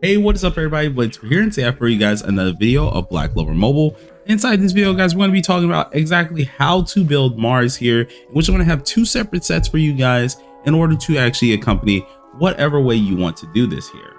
Hey, what is up everybody? Blades here, and today I have for you guys another video of Black Clover Mobile. Inside this video, guys, we're going to be talking about exactly how to build Mars here, which I'm going to have two separate sets for you guys in order to actually accompany whatever way you want to do this here.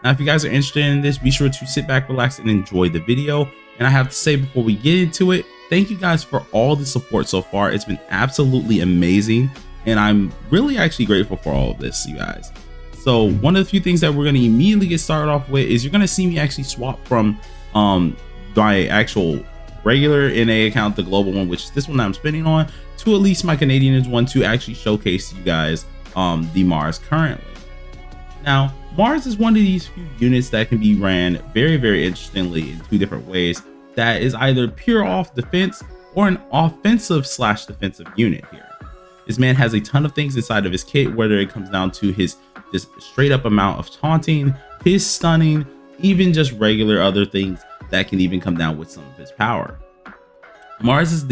Now, if you guys are interested in this, be sure to sit back, relax, and enjoy the video. And I have to say before we get into it, thank you guys for all the support so far. It's been absolutely amazing, and I'm really actually grateful for all of this, you guys. So one of the few things that we're going to immediately get started off with is you're going to see me actually swap from my actual regular NA account, the global one, which is this one that I'm spinning on, to at least my Canadian one to actually showcase you guys the Mars currently. Now, Mars is one of these few units that can be ran very interestingly in two different ways. That is either pure off defense or an offensive / defensive unit here. This man has a ton of things inside of his kit, whether it comes down to his just straight up amount of taunting, his stunning, even just regular other things that can even come down with some of his power. Mars is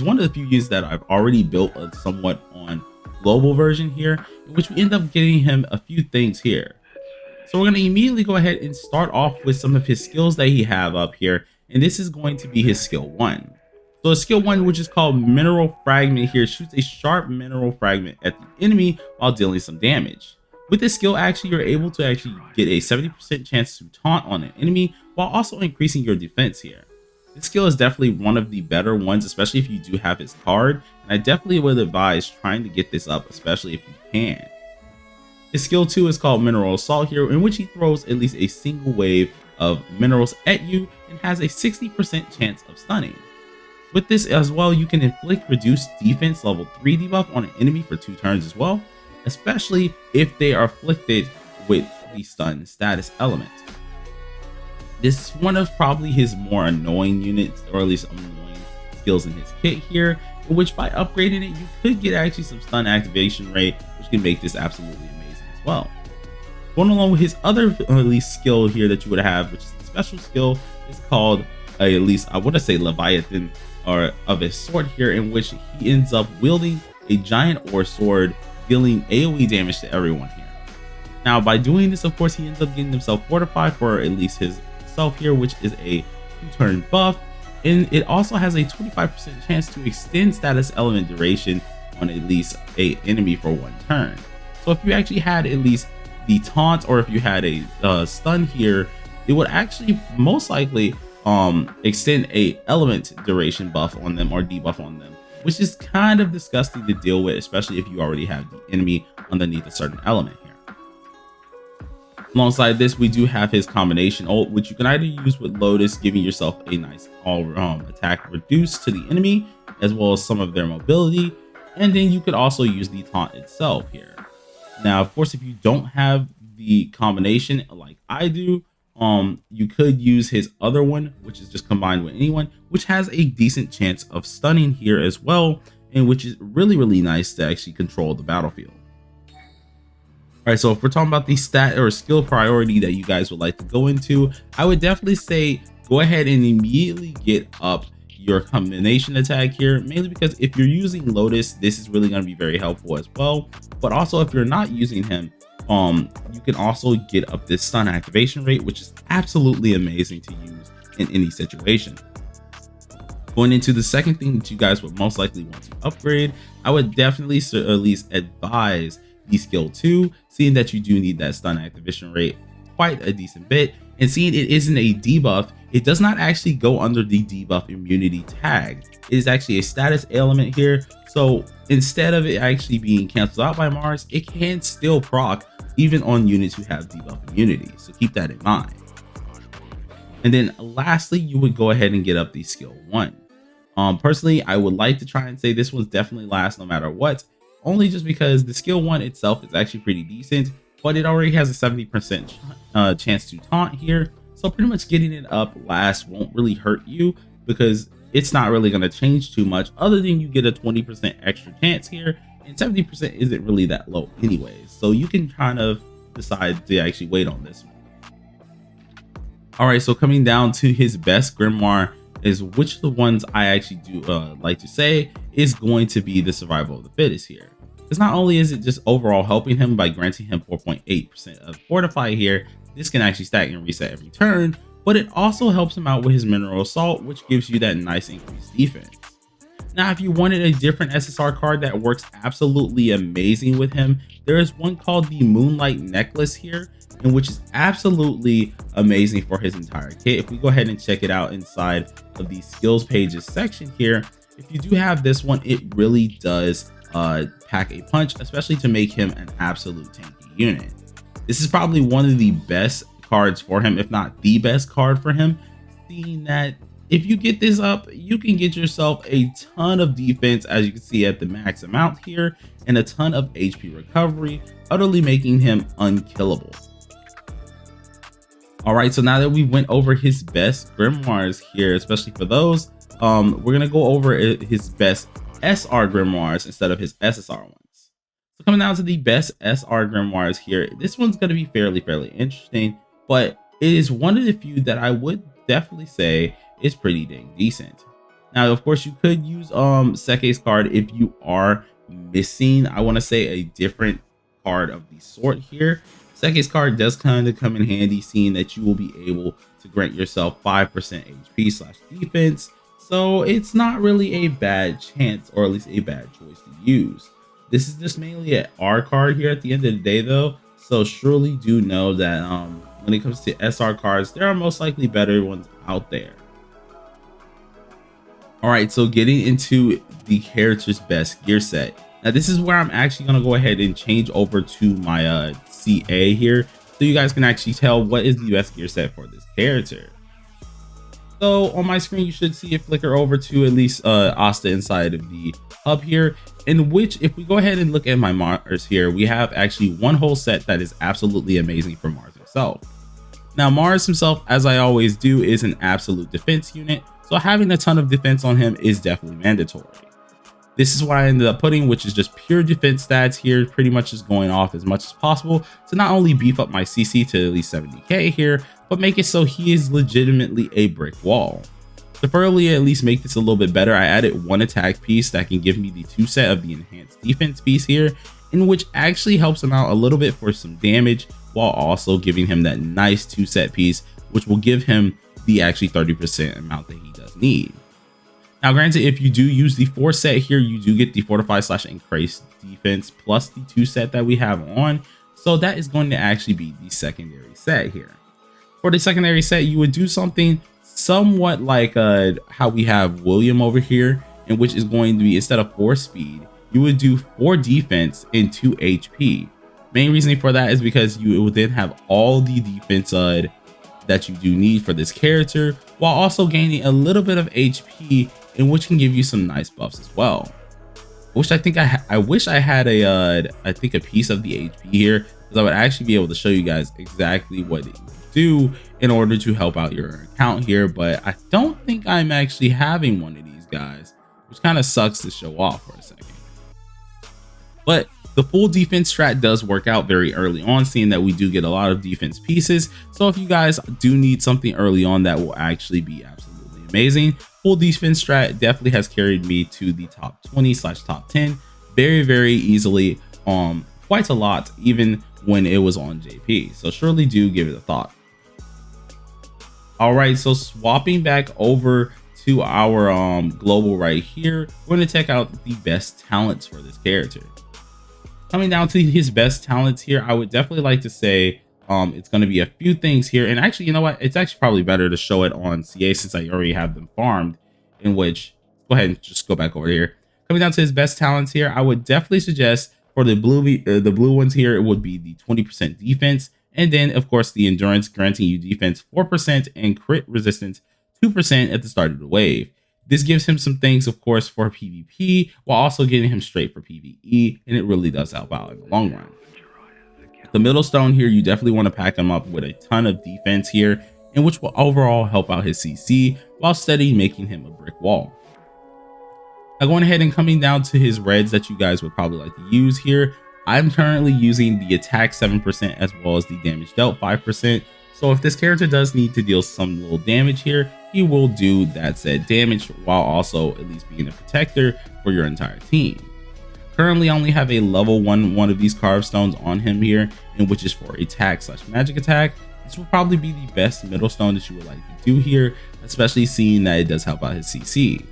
one of the few units that I've already built a somewhat on global version here, in which we end up getting him a few things here. So we're going to immediately go ahead and start off with some of his skills that he have up here, and this is going to be his skill 1. So skill 1, which is called Mineral Fragment here, shoots a sharp mineral fragment at the enemy while dealing some damage. With this skill, actually, you're able to actually get a 70% chance to taunt on an enemy while also increasing your defense here. This skill is definitely one of the better ones, especially if you do have his card, and I definitely would advise trying to get this up, especially if you can. His skill 2 is called Mineral Assault here, in which he throws at least a single wave of minerals at you and has a 60% chance of stunning. With this as well, you can inflict reduced defense level 3 debuff on an enemy for 2 turns as well, especially if they are afflicted with the stun status element. This is one of probably his more annoying units, or at least annoying skills in his kit here, in which by upgrading it, you could get actually some stun activation rate, which can make this absolutely amazing as well. Going along with his other at least skill here that you would have, which is the special skill, is called at least I want to say Leviathan or of his sword here, in which he ends up wielding a giant ore sword, dealing AoE damage to everyone here. Now, by doing this, of course, he ends up getting himself fortified for at least his self here, which is a 2-turn buff, and it also has a 25% chance to extend status element duration on at least a enemy for 1 turn. So if you actually had at least the taunt, or if you had a stun here, it would actually most likely extend a element duration buff on them or debuff on them, which is kind of disgusting to deal with, especially if you already have the enemy underneath a certain element here. Alongside this, we do have his combination ult, which you can either use with Lotus, giving yourself a nice all attack reduced to the enemy, as well as some of their mobility, and then you could also use the taunt itself here. Now, of course, if you don't have the combination like I do, you could use his other one, which is just combined with anyone, which has a decent chance of stunning here as well, and which is really nice to actually control the battlefield. All right, so if we're talking about the stat or skill priority that you guys would like to go into, I would definitely say go ahead and immediately get up your combination attack here, mainly because if you're using Lotus, this is really going to be very helpful as well. But also, if you're not using him, you can also get up this stun activation rate, which is absolutely amazing to use in any situation. Going into the second thing that you guys would most likely want to upgrade, I would definitely at least advise the skill 2, seeing that you do need that stun activation rate quite a decent bit, and seeing it isn't a debuff, it does not actually go under the debuff immunity tag. It is actually a status element here, so instead of it actually being canceled out by Mars, it can still proc even on units who have debuff immunity, so keep that in mind. And then lastly, you would go ahead and get up the skill 1. Personally, I would like to try and say this one's definitely last no matter what, only just because the skill 1 itself is actually pretty decent, but it already has a 70% chance to taunt here, so pretty much getting it up last won't really hurt you, because it's not really going to change too much other than you get a 20% extra chance here, and 70% isn't really that low anyways, so you can kind of decide to actually wait on this one. All right, so coming down to his best grimoire, is which of the ones I actually do like to say is going to be the survival of the fittest here. Because not only is it just overall helping him by granting him 4.8% of fortify here, This can actually stack and reset every turn, but it also helps him out with his mineral assault, which gives you that nice increased defense. Now, if you wanted a different SSR card that works absolutely amazing with him, there is one called the Moonlight Necklace here, and which is absolutely amazing for his entire kit. If we go ahead and check it out inside of the skills pages section here, if you do have this one, it really does pack a punch, especially to make him an absolute tanky unit. This is probably one of the best cards for him, if not the best card for him, seeing that if you get this up, you can get yourself a ton of defense, as you can see at the max amount here, and a ton of HP recovery, utterly making him unkillable. All right, so now that we went over his best grimoires here, especially for those, we're gonna go over his best SR grimoires instead of his SSR ones. So coming down to the best SR grimoires here, this one's gonna be fairly interesting, but it is one of the few that I would definitely say is pretty dang decent. Now, of course, you could use Seke's card if you are missing, I want to say, a different card of the sort here. Seke's card does kind of come in handy, seeing that you will be able to grant yourself 5% HP slash defense. So it's not really a bad chance, or at least a bad choice to use. This is just mainly an R card here at the end of the day though. So surely do know that when it comes to SR cards, there are most likely better ones out there. All right, so getting into the character's best gear set. Now this is where I'm actually gonna go ahead and change over to my CA here, so you guys can actually tell what is the best gear set for this character. So on my screen, you should see it flicker over to at least Asta inside of the hub here, in which if we go ahead and look at my Mars here, we have actually one whole set that is absolutely amazing for Mars himself. Now Mars himself, as I always do, is an absolute defense unit, so having a ton of defense on him is definitely mandatory. This is what I ended up putting, which is just pure defense stats here, pretty much just going off as much as possible to not only beef up my CC to at least 70k here, but make it so he is legitimately a brick wall. To further at least make this a little bit better, I added one attack piece that can give me the 2 set of the enhanced defense piece here, in which actually helps him out a little bit for some damage, while also giving him that nice 2 set piece, which will give him the actually 30% amount that he does need. Now granted, if you do use the 4 set here, you do get the fortify slash increased defense plus the 2 set that we have on, so that is going to actually be the secondary set here. For the secondary set, you would do something somewhat like how we have William over here, in which is going to be, instead of 4 speed, you would do 4 defense and 2 HP. Main reasoning for that is because you would then have all the defense that you do need for this character, while also gaining a little bit of HP, in which can give you some nice buffs as well. Which I think I wish I had I think a piece of the HP here, because I would actually be able to show you guys exactly what it would do in order to help out your account here, but I don't think I'm actually having one of these guys, which kind of sucks to show off for a second. But the full defense strat does work out very early on, seeing that we do get a lot of defense pieces. So if you guys do need something early on, that will actually be absolutely amazing. Full defense strat definitely has carried me to the top 20 slash top 10 very easily, quite a lot, even when it was on JP. So surely do give it a thought. All right, so swapping back over to our global right here, we're going to check out the best talents for this character. Coming down to his best talents here, I would definitely like to say it's going to be a few things here. And actually, you know what? It's actually probably better to show it on CA since I already have them farmed, in which, go ahead and just go back over here. Coming down to his best talents here, I would definitely suggest for the blue ones here, it would be the 20% defense. And then, of course, the endurance, granting you defense 4% and crit resistance 2% at the start of the wave. This gives him some things, of course, for PvP, while also getting him straight for PvE, and it really does help out in the long run. The middle stone here, you definitely want to pack him up with a ton of defense here, in which will overall help out his CC, while steady making him a brick wall. Now going ahead and coming down to his reds that you guys would probably like to use here, I'm currently using the attack 7% as well as the damage dealt 5%. So if this character does need to deal some little damage here, he will do that said damage, while also at least being a protector for your entire team. Currently I only have a level 1 of these carved stones on him here, and which is for attack slash magic attack. This will probably be the best middle stone that you would like to do here, especially seeing that it does help out his CC.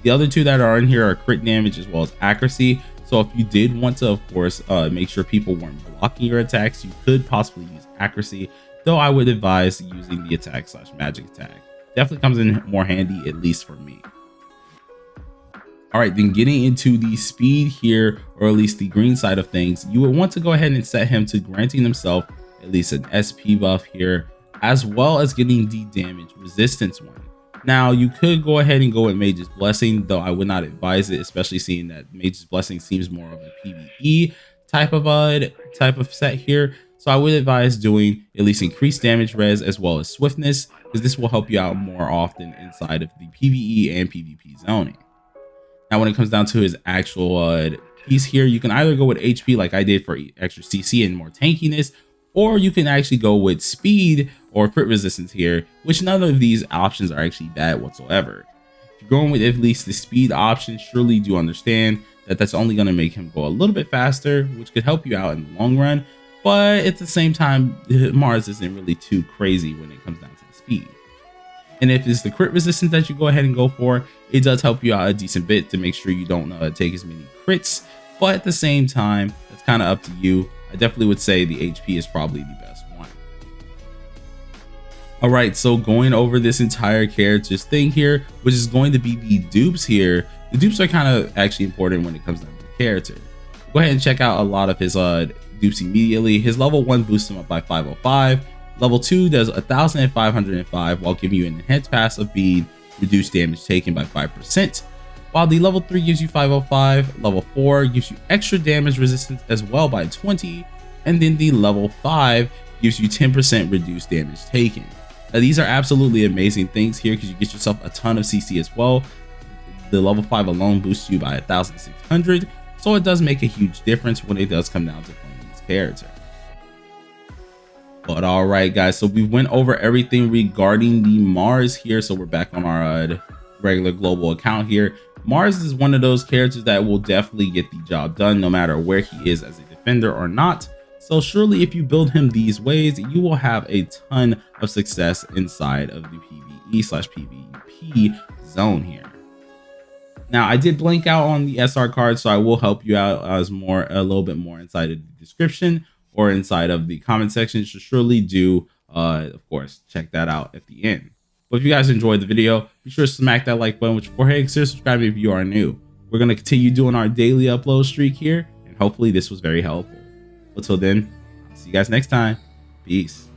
The other two that are in here are crit damage as well as accuracy. So if you did want to, of course, make sure people weren't blocking your attacks, you could possibly use accuracy, though I would advise using the attack / magic attack. Definitely comes in more handy, at least for me. All right, then getting into the speed here, or at least the green side of things, you would want to go ahead and set him to granting himself at least an SP buff here, as well as getting the damage resistance one. Now, you could go ahead and go with Mage's Blessing, though I would not advise it, especially seeing that Mage's Blessing seems more of a PvE type of set here. So I would advise doing at least increased damage res as well as swiftness, because this will help you out more often inside of the PvE and PvP zoning. Now, when it comes down to his actual piece here, you can either go with HP like I did for extra CC and more tankiness, or you can actually go with speed or crit resistance here, which none of these options are actually bad whatsoever. If you're going with at least the speed option, surely do understand that that's only going to make him go a little bit faster, which could help you out in the long run. But at the same time, Mars isn't really too crazy when it comes down to the speed. And if it's the crit resistance that you go ahead and go for, it does help you out a decent bit to make sure you don't take as many crits. But at the same time, that's kind of up to you. I definitely would say the HP is probably the best one. All right, so going over this entire character's thing here, which is going to be the dupes here. The dupes are kind of actually important when it comes down to the character. Go ahead and check out a lot of his dupes immediately. His level 1 boosts him up by 505. Level 2 does 1,505 while giving you an enhanced passive being reduced damage taken by 5%. While the level 3 gives you 505, level 4 gives you extra damage resistance as well by 20, and then the level 5 gives you 10% reduced damage taken. Now, these are absolutely amazing things here because you get yourself a ton of CC as well. The level 5 alone boosts you by 1,600, so it does make a huge difference when it does come down to playing this character. But all right, guys, so we went over everything regarding the Mars here. So we're back on our regular global account here. Mars is one of those characters that will definitely get the job done no matter where he is as a defender or not. So surely if you build him these ways, you will have a ton of success inside of the PvE/PvP zone here. Now, I did blank out on the SR card, so I will help you out as a little bit more inside of the description or inside of the comment section. So surely do, of course, check that out at the end. But if you guys enjoyed the video, be sure to smack that like button, which consider subscribing if you are new. We're going to continue doing our daily upload streak here, and hopefully this was very helpful. Until then, I'll see you guys next time. Peace.